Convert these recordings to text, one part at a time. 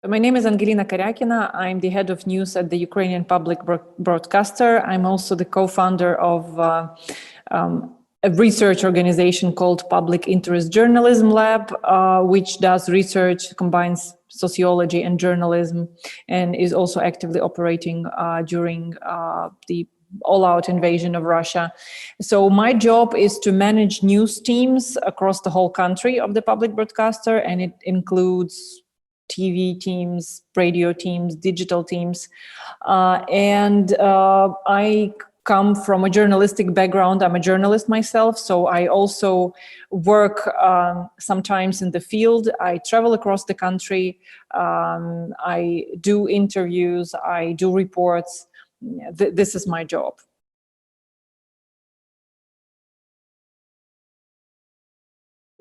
My name is Angelina Kariakina. I'm the head of news at the Ukrainian public broadcaster. I'm also the co-founder of a research organization called Public Interest Journalism Lab, which does research, combines sociology and journalism, and is also actively operating during the all-out invasion of Russia. So my job is to manage news teams across the whole country of the public broadcaster, and it includes TV teams, radio teams, digital teams. I come from a journalistic background. I'm a journalist myself, so I also work sometimes in the field. I travel across the country. I do interviews. I do reports. This is my job.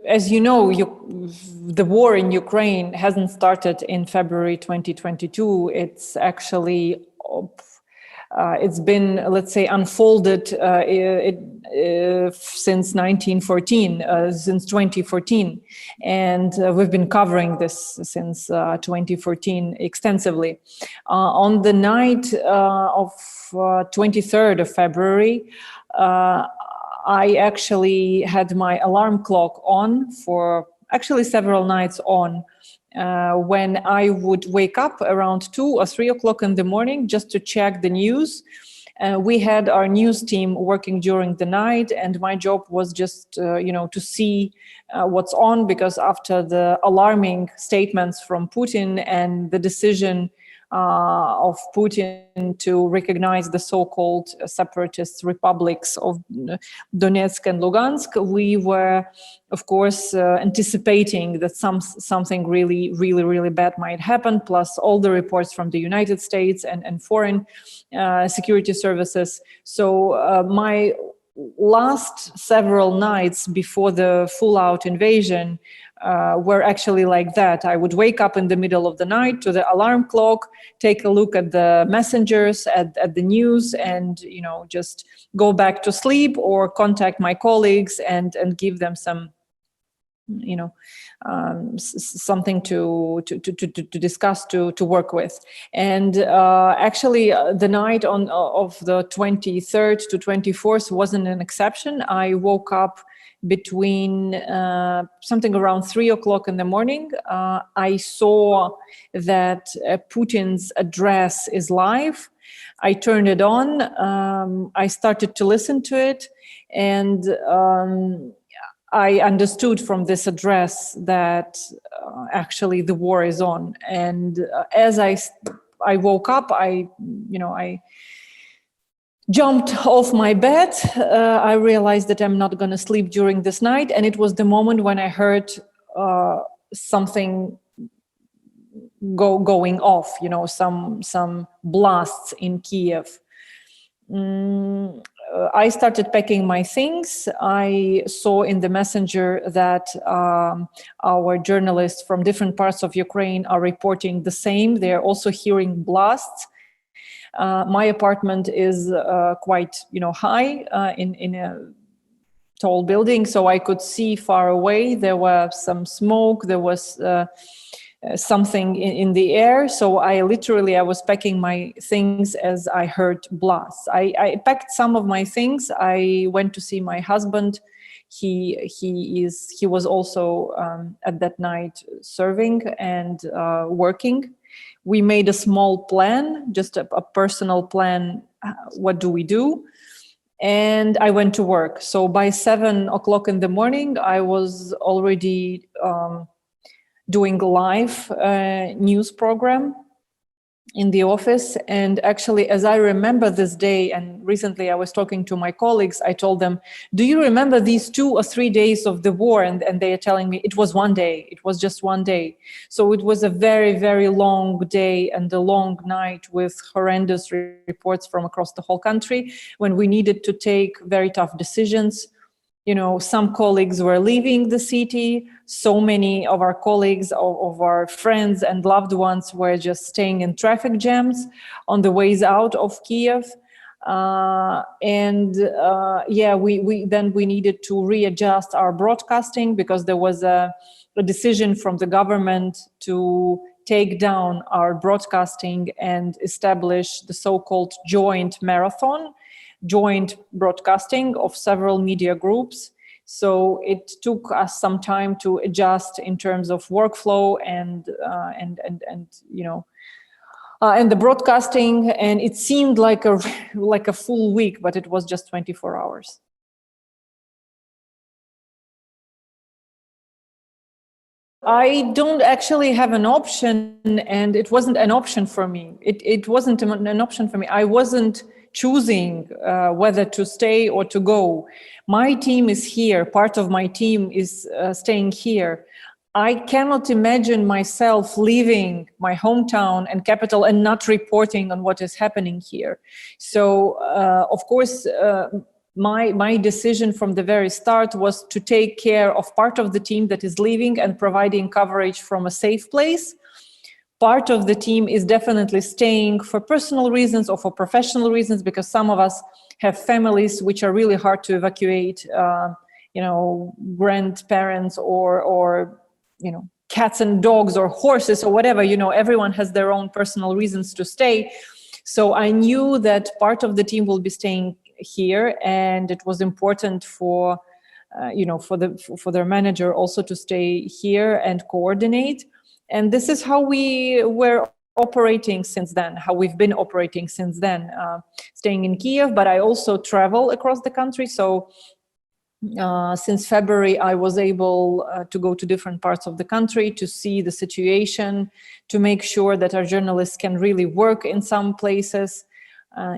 As you know, the war in Ukraine hasn't started in February 2022. It's actually, it's been, let's say, unfolded since 1914, since 2014. And we've been covering this since 2014 extensively. On the night of 23rd of February, I actually had my alarm clock on for actually several nights on when I would wake up around 2 or 3 o'clock in the morning just to check the news. We had our news team working during the night, and my job was just, to see what's on, because after the alarming statements from Putin and the decision of Putin to recognize the so-called separatist republics of Donetsk and Lugansk, we were, of course, anticipating that something really bad might happen, plus all the reports from the United States and foreign security services. So my last several nights before the full-out invasion were actually like that. I would wake up in the middle of the night to the alarm clock, take a look at the messengers, at the news, and just go back to sleep or contact my colleagues and give them some something to discuss, to work with. And actually the night of the 23rd to 24th wasn't an exception. I woke up between something around 3 o'clock in the morning. I saw that Putin's address is live. I turned it on. I started to listen to it, and I understood from this address that actually the war is on. And as I woke up, I jumped off my bed. I realized that I'm not going to sleep during this night. And it was the moment when I heard something going off, some blasts in Kiev. I started packing my things. I saw in the messenger that our journalists from different parts of Ukraine are reporting the same. They're also hearing blasts. My apartment is quite, high in a tall building, so I could see far away. There was some smoke. There was something in the air. So I was packing my things as I heard blasts. I packed some of my things. I went to see my husband. He was also at that night serving and working. We made a small plan, just a personal plan. What do we do? And I went to work. So by 7 o'clock in the morning, I was already doing a live news program in the office. And actually, as I remember this day, and recently I was talking to my colleagues, I told them, do you remember these 2 or 3 days of the war? And they are telling me it was one day. It was just one day. So it was a very long day and a long night with horrendous reports from across the whole country, when we needed to take very tough decisions. Some colleagues were leaving the city. So many of our colleagues, of our friends and loved ones, were just staying in traffic jams on the ways out of Kiev. We needed to readjust our broadcasting, because there was a decision from the government to take down our broadcasting and establish the so-called joint marathon, joint broadcasting of several media groups. So it took us some time to adjust in terms of workflow and the broadcasting, and it seemed like a full week, but it was just 24 hours. I don't actually have an option, and it wasn't an option for me. It wasn't an option for me. I wasn't choosing whether to stay or to go. My team is here. Part of my team is staying here. I cannot imagine myself leaving my hometown and capital and not reporting on what is happening here. So, of course, my decision from the very start was to take care of part of the team that is leaving and providing coverage from a safe place. Part of the team is definitely staying for personal reasons or for professional reasons, because some of us have families which are really hard to evacuate, grandparents or cats and dogs or horses or whatever. Everyone has their own personal reasons to stay. So I knew that part of the team will be staying here, and it was important for their manager also to stay here and coordinate. And this is how we were operating since then, how we've been operating since then, staying in Kiev, but I also travel across the country. So since February, I was able to go to different parts of the country to see the situation, to make sure that our journalists can really work in some places.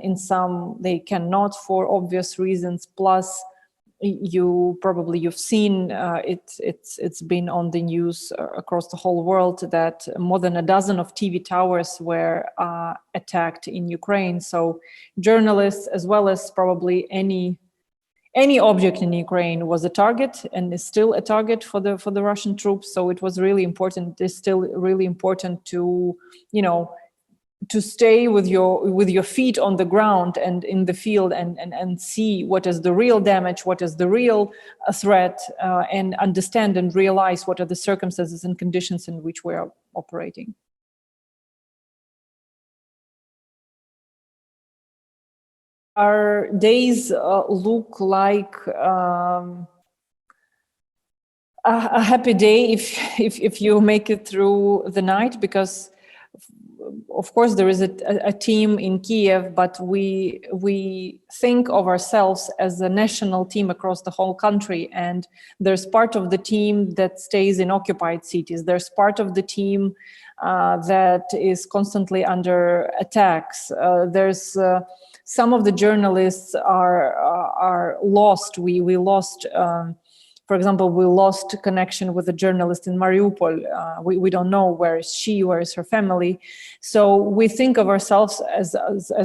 In some, they cannot for obvious reasons. Plus, you've seen it's been on the news across the whole world that more than a dozen of TV towers were attacked in Ukraine. So journalists, as well as probably any object in Ukraine, was a target and is still a target for the Russian troops. So it was really important. It's still really important to to stay with your feet on the ground and in the field and see what is the real damage, what is the real threat, and understand and realize what are the circumstances and conditions in which we are operating. Our days look like a happy day if you make it through the night, because of course there is a team in Kiev, but we think of ourselves as a national team across the whole country, and there's part of the team that stays in occupied cities. There's part of the team that is constantly under attacks. There's some of the journalists are lost. We lost. For example, we lost connection with a journalist in Mariupol. We don't know where is she, where is her family. So we think of ourselves as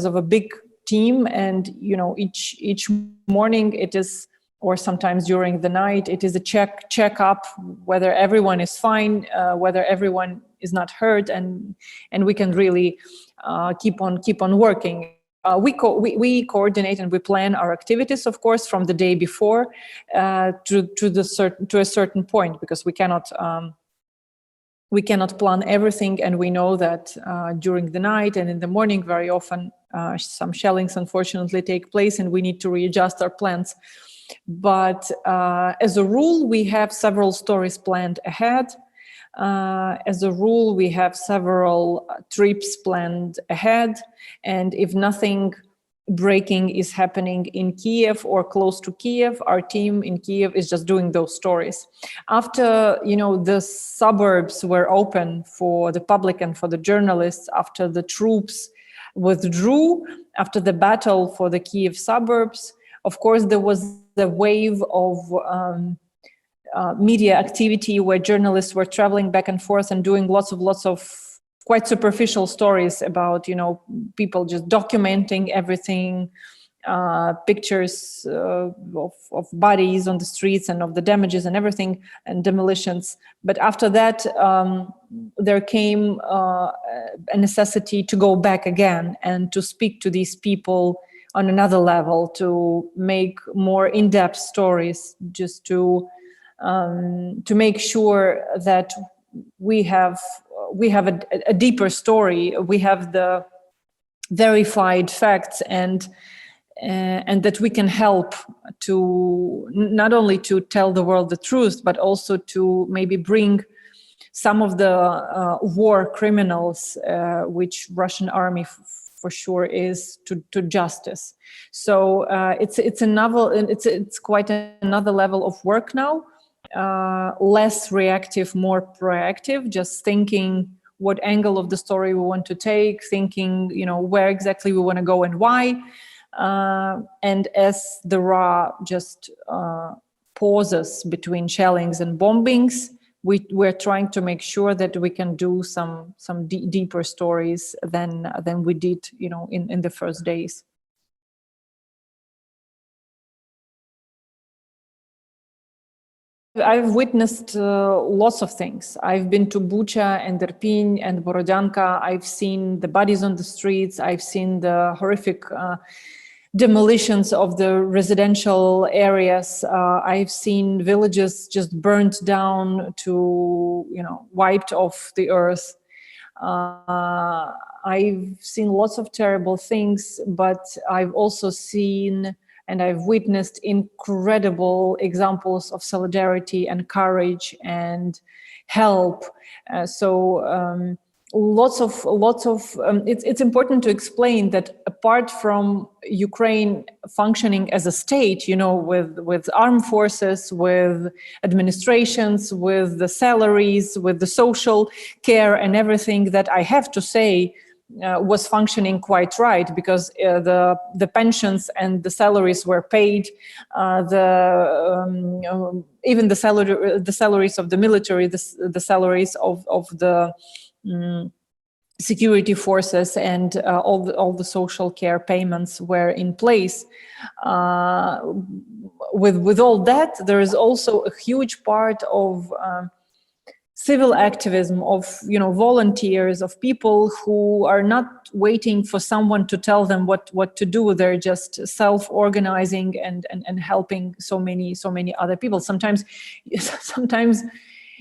of a big team, and each morning it is, or sometimes during the night, it is a check up whether everyone is fine, whether everyone is not hurt, and we can really keep on working. We coordinate and we plan our activities, of course, from the day before to a certain point, because we cannot plan everything, and we know that during the night and in the morning very often some shellings unfortunately take place, and we need to readjust our plans. But as a rule, we have several stories planned ahead. As a rule, we have several trips planned ahead, and if nothing breaking is happening in Kiev or close to Kiev, our team in Kiev is just doing those stories. After the suburbs were open for the public and for the journalists, after the troops withdrew, after the battle for the Kiev suburbs, of course there was the wave of media activity where journalists were traveling back and forth and doing lots of quite superficial stories about people just documenting everything, pictures of bodies on the streets and of the damages and everything, and demolitions. But after that there came a necessity to go back again and to speak to these people on another level, to make more in-depth stories, just to make sure that we have we have a deeper story. We have the verified facts, and that we can help to not only to tell the world the truth, but also to maybe bring some of the war criminals, which Russian army for sure is, to justice. So it's quite another level of work now, less reactive, more proactive, just thinking what angle of the story we want to take, thinking, where exactly we want to go and why. And as there are just pauses between shellings and bombings, we're trying to make sure that we can do some deeper stories than we did, in the first days. I've witnessed lots of things. I've been to Bucha and Irpin and Borodyanka. I've seen the bodies on the streets. I've seen the horrific demolitions of the residential areas. I've seen villages just burnt down to, wiped off the earth. I've seen lots of terrible things, but I've also seen and I've witnessed incredible examples of solidarity and courage and help. Lots of it's important to explain that apart from Ukraine functioning as a state, with armed forces, with administrations, with the salaries, with the social care and everything, that I have to say was functioning quite right, because the pensions and the salaries were paid, even the salaries of the military, the salaries of the security forces, and all the social care payments were in place. With all that, there is also a huge part of civil activism, of volunteers, of people who are not waiting for someone to tell them what to do. They're just self-organizing and helping so many other people. Sometimes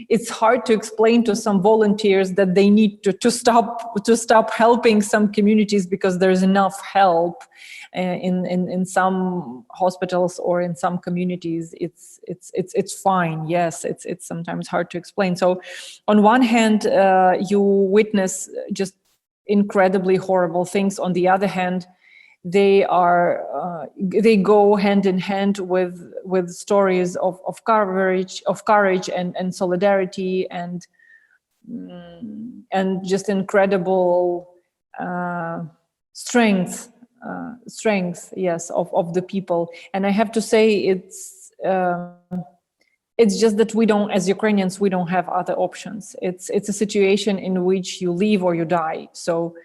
it's hard to explain to some volunteers that they need to stop helping some communities, because there's enough help in some hospitals or in some communities. It's fine. Yes, it's sometimes hard to explain. So on one hand, you witness just incredibly horrible things. On the other hand, they go hand in hand with stories of courage and solidarity and just incredible strength, yes, of the people. And I have to say, it's just that we don't, as Ukrainians, we don't have other options. It's a situation in which you live or you die. So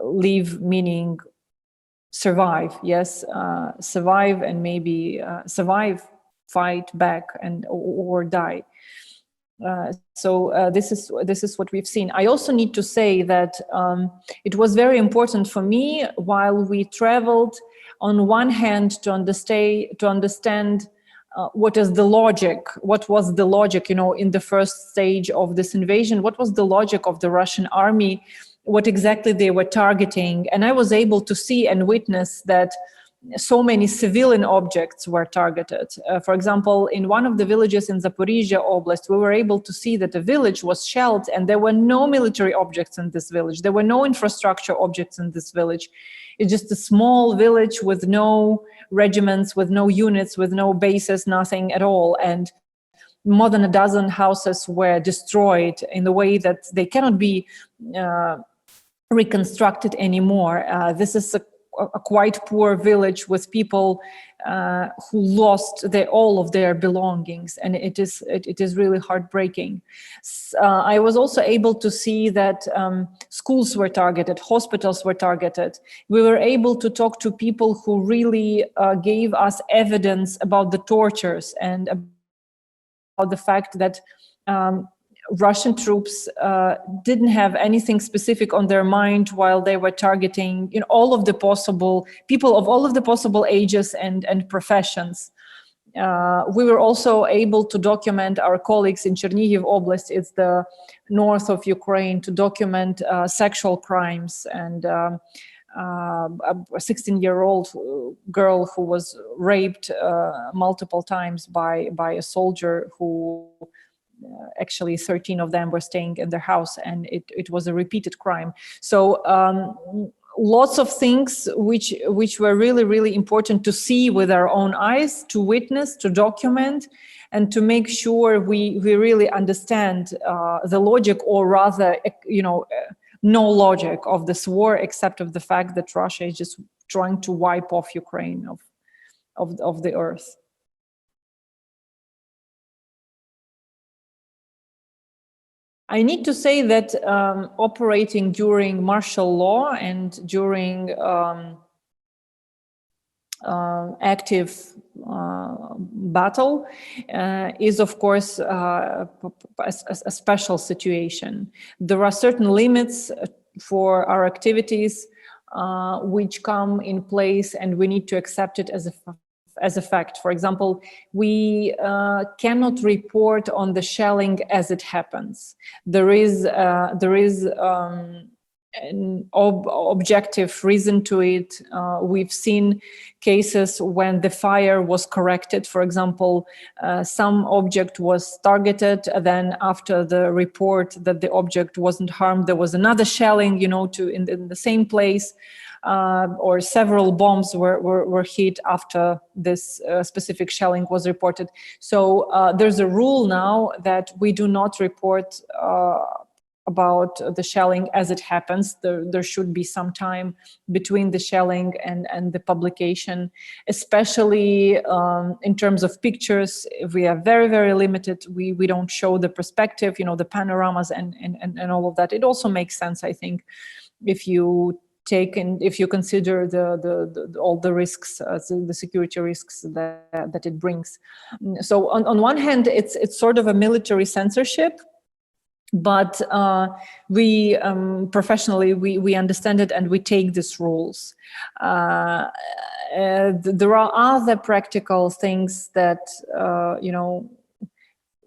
live meaning survive, yes, survive, and maybe survive, fight back, and or die. This is what we've seen. I also need to say that it was very important for me while we traveled, on one hand, to understand what was the logic, in the first stage of this invasion. What was the logic of the Russian army? What exactly they were targeting? And I was able to see and witness that so many civilian objects were targeted. For example, in one of the villages in Zaporizhia Oblast, we were able to see that the village was shelled, and there were no military objects in this village. There were no infrastructure objects in this village. It's just a small village with no regiments, with no units, with no bases, nothing at all. And more than a dozen houses were destroyed in the way that they cannot be reconstructed anymore. This is a quite poor village with people who lost all of their belongings, and it is really heartbreaking. I was also able to see that schools were targeted, hospitals were targeted. We were able to talk to people who really gave us evidence about the tortures and about the fact that Russian troops didn't have anything specific on their mind while they were targeting all of the possible people of all of the possible ages and professions. We were also able to document our colleagues in Chernihiv Oblast, it's the north of Ukraine, to document sexual crimes, and a 16-year-old girl who was raped multiple times by a soldier who actually 13 of them were staying in their house, and it was a repeated crime. So lots of things which were really, really important to see with our own eyes, to witness, to document, and to make sure we really understand the logic, or rather, no logic of this war, except of the fact that Russia is just trying to wipe off Ukraine of the earth. I need to say that operating during martial law and during active battle is, of course, a special situation. There are certain limits for our activities which come in place, and we need to accept it as a fact. For example, we cannot report on the shelling as it happens. There is an objective reason to it. We've seen cases when the fire was corrected. For example, some object was targeted, then after the report that the object wasn't harmed, there was another shelling, in the same place. Or several bombs were hit after this specific shelling was reported. So there's a rule now that we do not report about the shelling as it happens. There should be some time between the shelling and the publication, especially in terms of pictures. If we are very, very limited, we don't show the perspective, the panoramas and all of that. It also makes sense, I think, if you consider all the risks, the security risks that it brings. So on one hand, it's sort of a military censorship, but we professionally we understand it, and we take these rules. There are other practical things that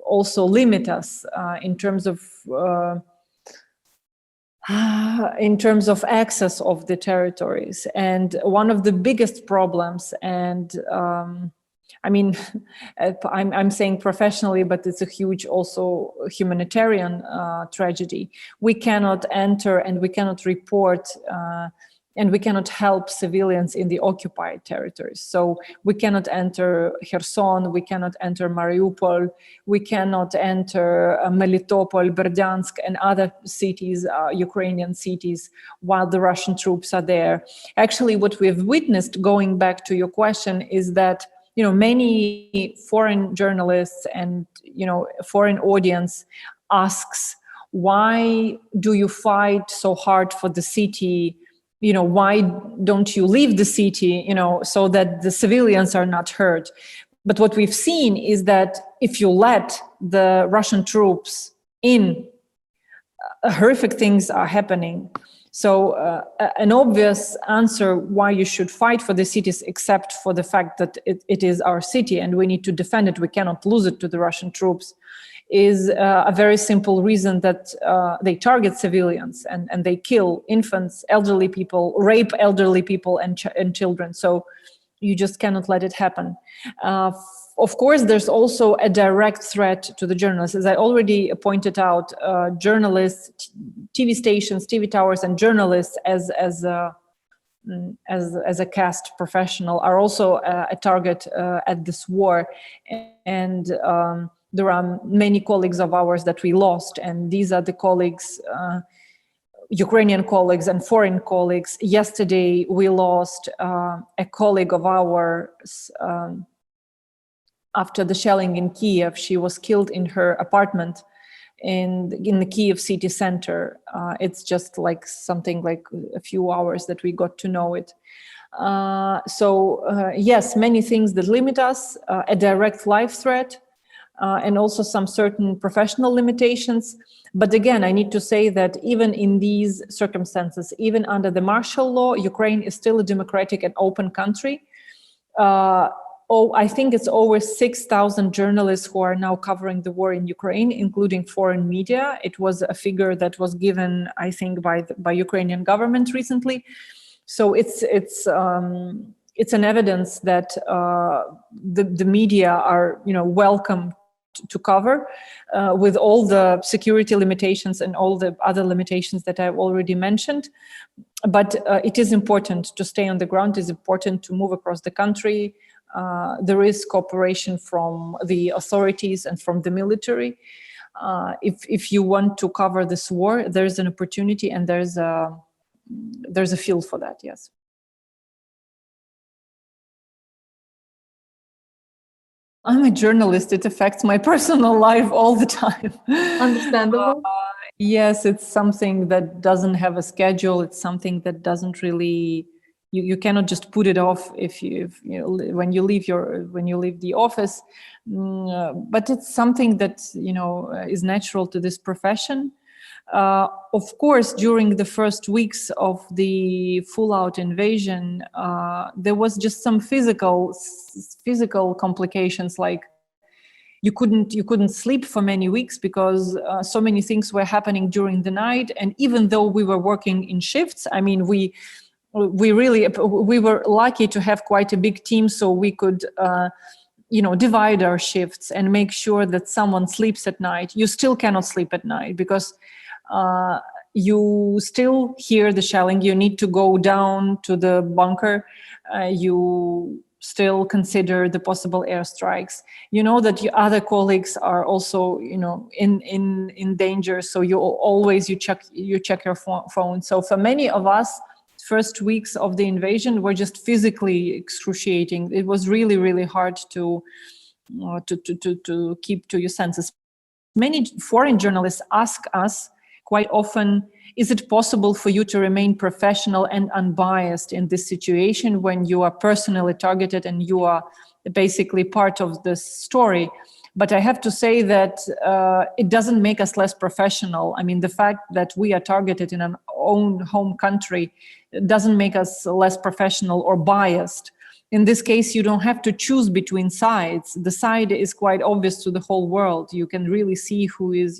also limit us in terms of access of the territories. And one of the biggest problems, and I'm saying professionally, but it's a huge also humanitarian tragedy. We cannot enter, and we cannot report, and we cannot help civilians in the occupied territories. So we cannot enter Kherson, we cannot enter Mariupol, we cannot enter Melitopol, Berdyansk, and other cities, Ukrainian cities, while the Russian troops are there. Actually, what we've witnessed, going back to your question, is that many foreign journalists and foreign audience asks, why do you fight so hard for the city? Why don't you leave the city, so that the civilians are not hurt? But what we've seen is that if you let the Russian troops in, horrific things are happening. So an obvious answer why you should fight for the cities, except for the fact that it is our city and we need to defend it, we cannot lose it to the Russian troops, is a very simple reason that they target civilians and they kill infants, elderly people, rape elderly people and children. So you just cannot let it happen. Of course, there's also a direct threat to the journalists. As I already pointed out, journalists, TV stations, TV towers, and journalists as a caste professional are also a target at this war. And there are many colleagues of ours that we lost, and these are the colleagues, Ukrainian colleagues and foreign colleagues. Yesterday, we lost a colleague of ours after the shelling in Kiev. She was killed in her apartment in the Kiev city center. It's just like something like a few hours that we got to know it. Yes, many things that limit us, a direct life threat, and also some certain professional limitations. But again, I need to say that even in these circumstances, even under the martial law, Ukraine is still a democratic and open country. I think it's over 6,000 journalists who are now covering the war in Ukraine, including foreign media. It was a figure that was given, I think, by Ukrainian government recently. So it's an evidence that the media are, welcome to cover with all the security limitations and all the other limitations that I've already mentioned. But it is important to stay on the ground. It's important to move across the country. There is cooperation from the authorities and from the military. If you want to cover this war, there's an opportunity and there's a field for that, yes. I'm a journalist. It affects my personal life all the time. Understandable. Yes, it's something that doesn't have a schedule. It's something that doesn't really, you cannot just put it off when you leave the office. But it's something that, is natural to this profession. Of course, during the first weeks of the full-out invasion, there was just some physical complications, like you couldn't sleep for many weeks because so many things were happening during the night. And even though we were working in shifts, I mean, we were lucky to have quite a big team, so we could divide our shifts and make sure that someone sleeps at night. You still cannot sleep at night because you still hear the shelling. You need to go down to the bunker. You still consider the possible airstrikes. You know that your other colleagues are also, in danger. So you check your phone. So for many of us, first weeks of the invasion were just physically excruciating. It was really, really hard to keep to your senses. Many foreign journalists ask us quite often, is it possible for you to remain professional and unbiased in this situation when you are personally targeted and you are basically part of this story? But I have to say that it doesn't make us less professional. I mean, the fact that we are targeted in our own home country doesn't make us less professional or biased. In this case, you don't have to choose between sides. The side is quite obvious to the whole world. You can really see who is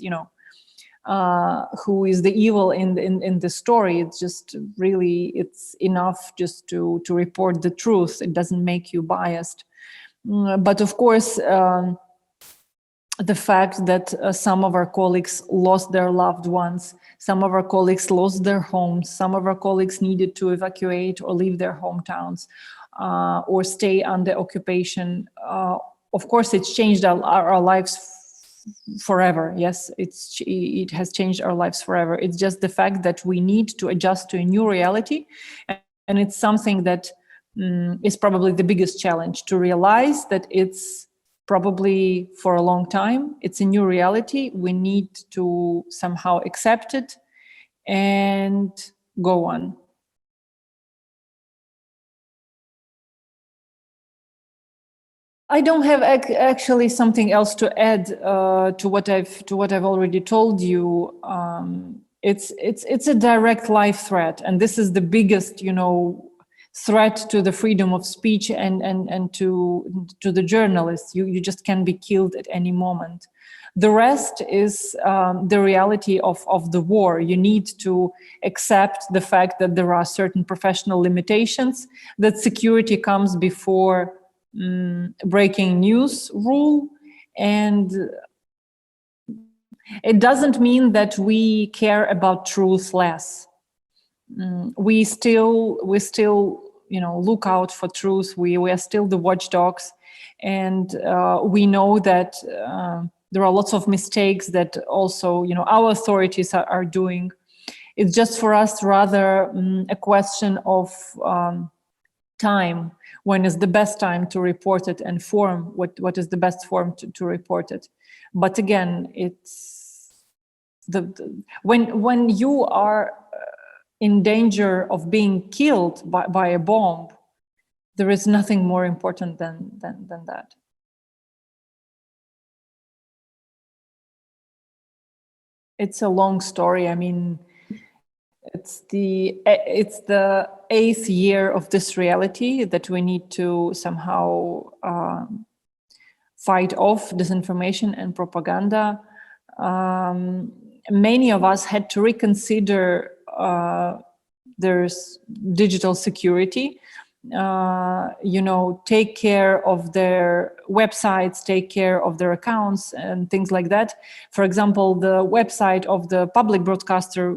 the evil in the story. It's just really, it's enough just to report the truth. It doesn't make you biased. But of course, the fact that some of our colleagues lost their loved ones, some of our colleagues lost their homes, some of our colleagues needed to evacuate or leave their hometowns or stay under occupation. Of course, it's changed our lives forever. Yes, it has changed our lives forever. It's just the fact that we need to adjust to a new reality. And it's something that is probably the biggest challenge, to realize that it's probably for a long time. It's a new reality. We need to somehow accept it and go on. I don't have actually something else to add to what I've already told you. It's a direct life threat, and this is the biggest, threat to the freedom of speech and to the journalists. You just can be killed at any moment. The rest is the reality of the war. You need to accept the fact that there are certain professional limitations, that security comes before breaking news rule, and it doesn't mean that we care about truth less. We still look out for truth. We are still the watchdogs, and we know that there are lots of mistakes that also our authorities are doing. It's just for us rather a question of time. When is the best time to report it, and form? What is the best form to report it? But again, it's when you are in danger of being killed by a bomb, there is nothing more important than that. It's a long story. I mean, it's the 8th year of this reality that we need to somehow fight off disinformation and propaganda. Many of us had to reconsider there's digital security, take care of their websites, take care of their accounts and things like that. For example, the website of the public broadcaster,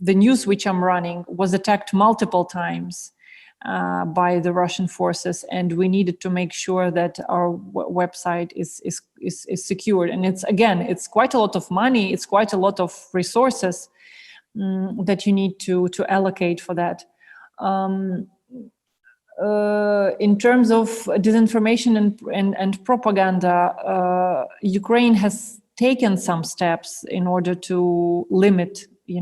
the news which I'm running, was attacked multiple times by the Russian forces, and we needed to make sure that our website is secured. And it's quite a lot of money, it's quite a lot of resources that you need to allocate for that. In terms of disinformation and propaganda, Ukraine has taken some steps in order to limit the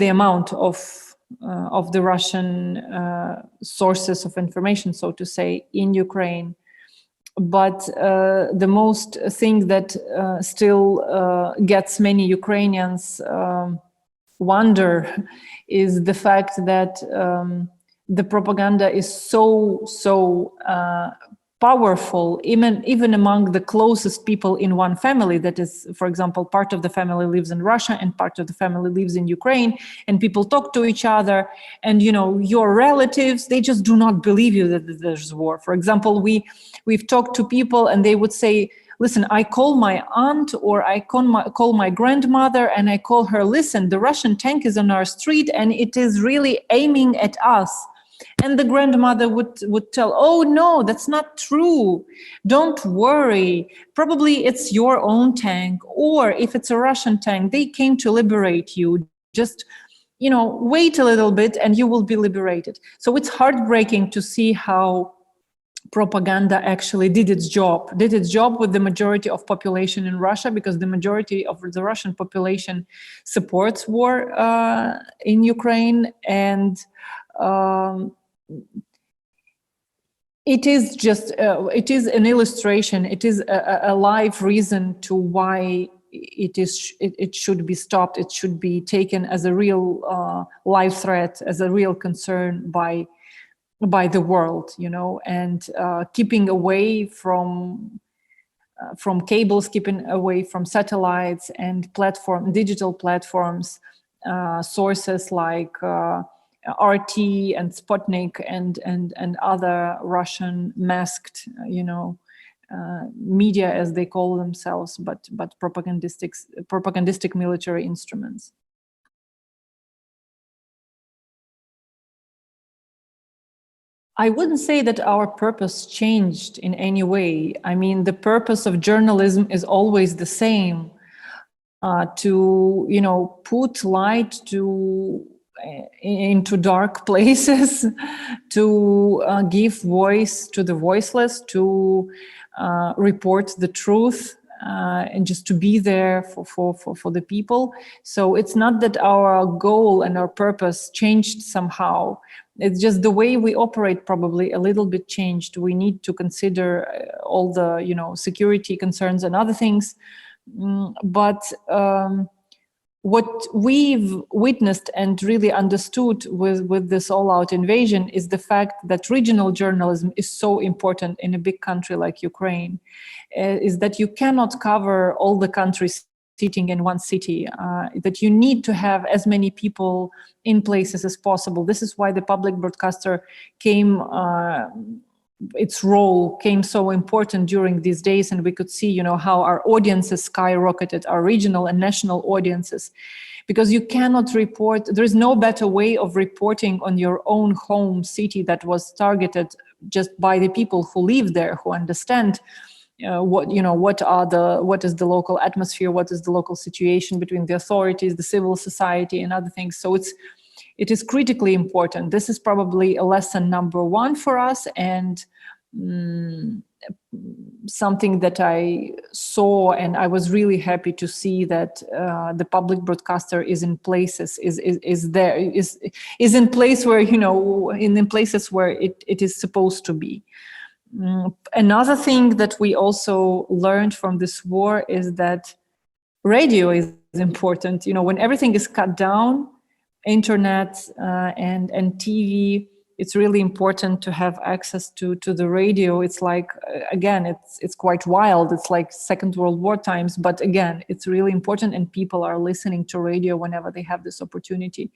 amount of the Russian sources of information, so to say, in Ukraine. But the most thing that still gets many Ukrainians wonder is the fact that the propaganda is so powerful, even among the closest people in one family. That is, for example, part of the family lives in Russia and part of the family lives in Ukraine, and people talk to each other, and your relatives, they just do not believe you that there's war. For example, we've talked to people and they would say, listen, I call my aunt or I call my grandmother and I call her, listen, the Russian tank is on our street and it is really aiming at us. And the grandmother would tell, oh, no, that's not true. Don't worry. Probably it's your own tank. Or if it's a Russian tank, they came to liberate you. Just, wait a little bit and you will be liberated. So it's heartbreaking to see how propaganda actually did its job with the majority of population in Russia, because the majority of the Russian population supports war in Ukraine. And it is an illustration, it is a live reason to why it should be stopped. It should be taken as a real life threat, as a real concern by the world, and keeping away from cables, keeping away from satellites and digital platforms, sources like RT and Sputnik and other Russian masked, media, as they call themselves, but propagandistic military instruments. I wouldn't say that our purpose changed in any way. I mean, the purpose of journalism is always the same, to put light into dark places, to give voice to the voiceless, to report the truth, and just to be there for the people. So it's not that our goal and our purpose changed somehow. It's just the way we operate probably a little bit changed. We need to consider all the security concerns and other things. But what we've witnessed and really understood with this all-out invasion is the fact that regional journalism is so important in a big country like Ukraine, is that you cannot cover all the countries sitting in one city, that you need to have as many people in places as possible. This is why the public broadcaster its role came so important during these days, and we could see, how our audiences skyrocketed, our regional and national audiences, because you cannot report. There is no better way of reporting on your own home city that was targeted just by the people who live there, who understand what is the local atmosphere, what is the local situation between the authorities, the civil society, and other things. So it is critically important. This is probably a lesson number one for us, and something that I saw, and I was really happy to see that the public broadcaster is in places, is in place where, in places where it is supposed to be. Another thing that we also learned from this war is that radio is important. You know, when everything is cut down, internet and TV, it's really important to have access to the radio. It's like, again, it's quite wild. It's like Second World War times, but again, it's really important, and people are listening to radio whenever they have this opportunity.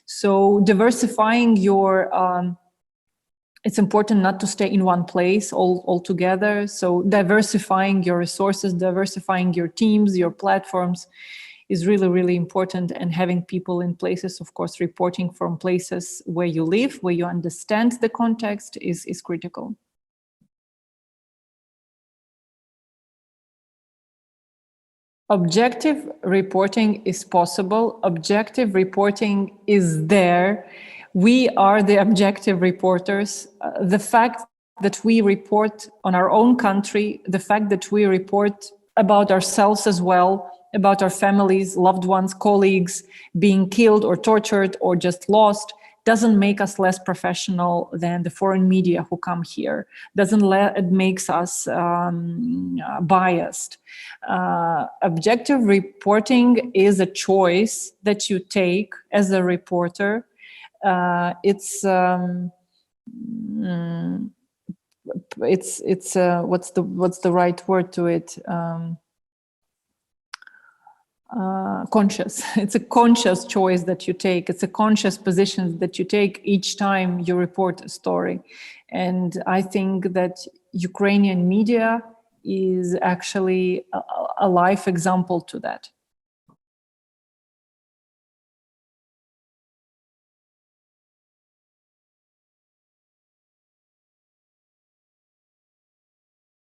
So diversifying your, it's important not to stay in one place altogether. So diversifying your resources, diversifying your teams, your platforms is really, really important. And having people in places, of course, reporting from places where you live, where you understand the context is critical. Objective reporting is possible. Objective reporting is there. We are the objective reporters. The fact that we report on our own country, the fact that we report about ourselves as well, about our families, loved ones, colleagues being killed or tortured or just lost, doesn't make us less professional than the foreign media who come here. It makes us biased. Objective reporting is a choice that you take as a reporter. What's the right word to it? Conscious. It's a conscious choice that you take. It's a conscious position that you take each time you report a story. And I think that Ukrainian media is actually a life example to that.